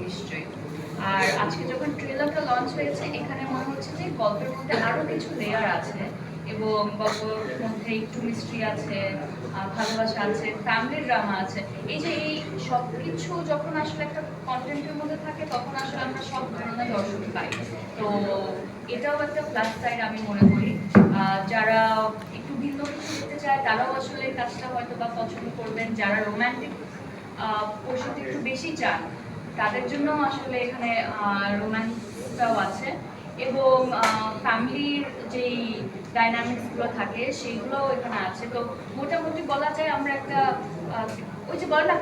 নিশ্চয়ই। আর আজকে যখন ট্রেলারটা লঞ্চ হয়েছে এখানে মনে হচ্ছে যে গল্পের মধ্যে আরো কিছু লেয়ার আছে এবং গল্পের মধ্যে একটু মিস্ট্রি আছে, ভালোবাসা আছে, ফ্যামিলি ড্রামা আছে। এই যে এই সব কিছু যখন আসলে একটা কন্টেন্টের মধ্যে থাকে তখন আসলে আমরা সব ধরনের দর্শক পাই। তো এটাও একটা প্লাস সাইড আমি মনে করি। যারা একটু ভিন্ন কিছু দেখতে চায় তারাও আসলে কাজটা হয়তো বা পছন্দ করবেন। যারা রোমান্টিক পোর্শনটা একটু বেশি চান তাদের জন্য আসলে এখানে রোম্যান্সটাও আছে এবং ফ্যামিলির যেই ডাইনামিক্সগুলো থাকে সেইগুলোও এখানে আছে। তো মোটামুটি বলা যায় আমরা একটা ওই যে বলে না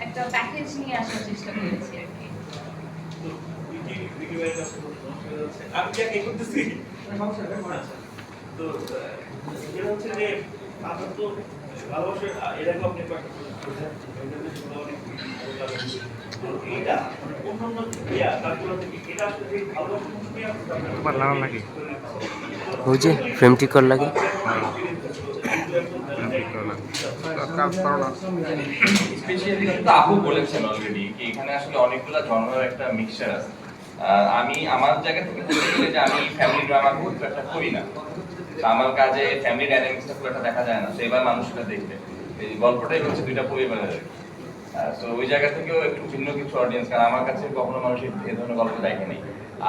একটা প্যাকেজ নিয়ে আসার চেষ্টা করেছি আর কি। আমি কি আগে করতেছি তো এটা হচ্ছে যে আপনার তো ভালোবাসা এর আগে আপনি এটা অন্যান্য তারপরে এটা আসলে ভালোবাসা নাকি ওই যে ফ্রেম ঠিক কর লাগে আপু বলেছেন অলরেডি কি এখানে আসলে অনেকগুলো জনরার একটা মিক্সচার আছে। আমি আমার জায়গা থেকে বলতে গেলে যে আমি ফ্যামিলি ড্রামা খুব একটা করি না, আমার কাজে ফ্যামিলি ডাইনামিক্সটা খুব একটা দেখা যায় না। তো এবার মানুষটা দেখবে এই গল্পটাই হচ্ছে দুইটা পরিবারের। তো ওই জায়গা থেকেও একটু ভিন্ন কিছু অডিয়েন্স, কারণ আমার কাছে কখনো মানুষ এই ধরনের গল্প দেখেনি।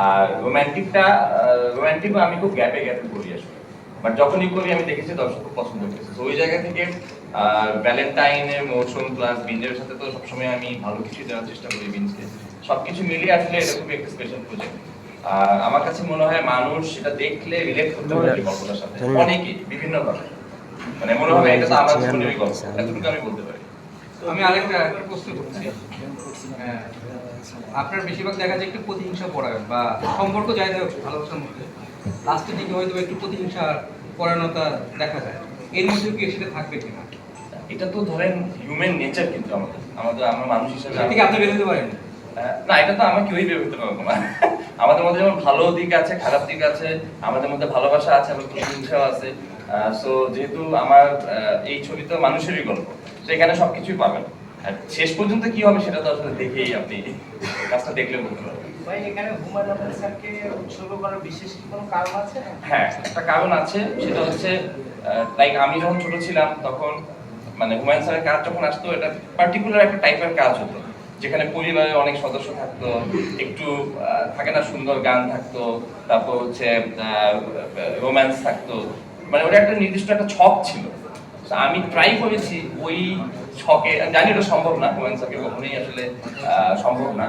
আর রোম্যান্টিকও আমি খুব গ্যাপে গ্যাপে করি আসলে, বাট যখনই করি আমি দেখেছি দর্শক খুব পছন্দ করেছে। তো ওই জায়গা থেকে ভ্যালেন্টাইনের মৌসুম প্লাস বিঞ্জের সাথে তো সবসময় আমি ভালো কিছু দেওয়ার চেষ্টা করি বিঞ্জকে। সবকিছু মিলিয়ে আসলে এটা খুবই একটা স্পেশাল প্রজেক্ট। আর আমার কাছে মনে হয় মানুষ সেটা দেখলে রিলেট করতে পারে গল্পটার সাথে অনেকেই বিভিন্ন ভাবে, মানে মনে হবে এটা তো আমার জীবনেরই গল্প, এতটুকু আমি বলতে পারি। আমি আরেকটা প্রশ্ন করছি, আপনার বেশিরভাগ দেখা যায় একটু প্রতিহিংসা পরায়ণ বা সম্পর্ক যাই হোক ভালোবাসার মধ্যে লাস্টের দিকে হয়তো একটু প্রতিহিংসা পরায়ণতা দেখা যায়, এর মধ্যে কি সেটা থাকবে কিনা? এটা তো ধরেন হিউম্যান নেচার, কিন্তু আমরা মানুষ হিসেবে আপনি বের হতে পারেন না, এটা তো আমরা কেউই বের হতে পারবো না। আমাদের মধ্যে যেমন ভালো দিক আছে, খারাপ দিক আছে, আমাদের মধ্যে ভালোবাসা আছে, আবার প্রতিহিংসাও আছে। সো যেহেতু আমার এই ছবি তো মানুষেরই গল্প, তো এখানে সবকিছুই পাবেন। আর শেষ পর্যন্ত কি হবে সেটা তো আসলে দেখেই আপনি কাজটা দেখলে বলতে পারবেন। ভাই এখানে হুমায়ুন আহমেদ স্যারকে উৎসর্গ করার বিশেষ কোনো কারণ আছে? হ্যাঁ, একটা কারণ আছে, সেটা হচ্ছে লাইক আমি যখন ছোট ছিলাম তখন মানে হুমায়ুন স্যারের কাজ যখন আসতো এটা পার্টিকুলার একটা টাইপের কাজ হতো, যেখানে পরিবারের অনেক সদস্য থাকতো, একটু থাকে না সুন্দর গান থাকতো, তারপর হচ্ছে রোম্যান্স থাকতো, মানে ওটা একটা নির্দিষ্ট একটা ছক ছিল। আমি ট্রাই করেছি ওই ছকে, জানি ওটা সম্ভব না, হুমায়ুন স্যারকে কখনোই আসলে সম্ভব না।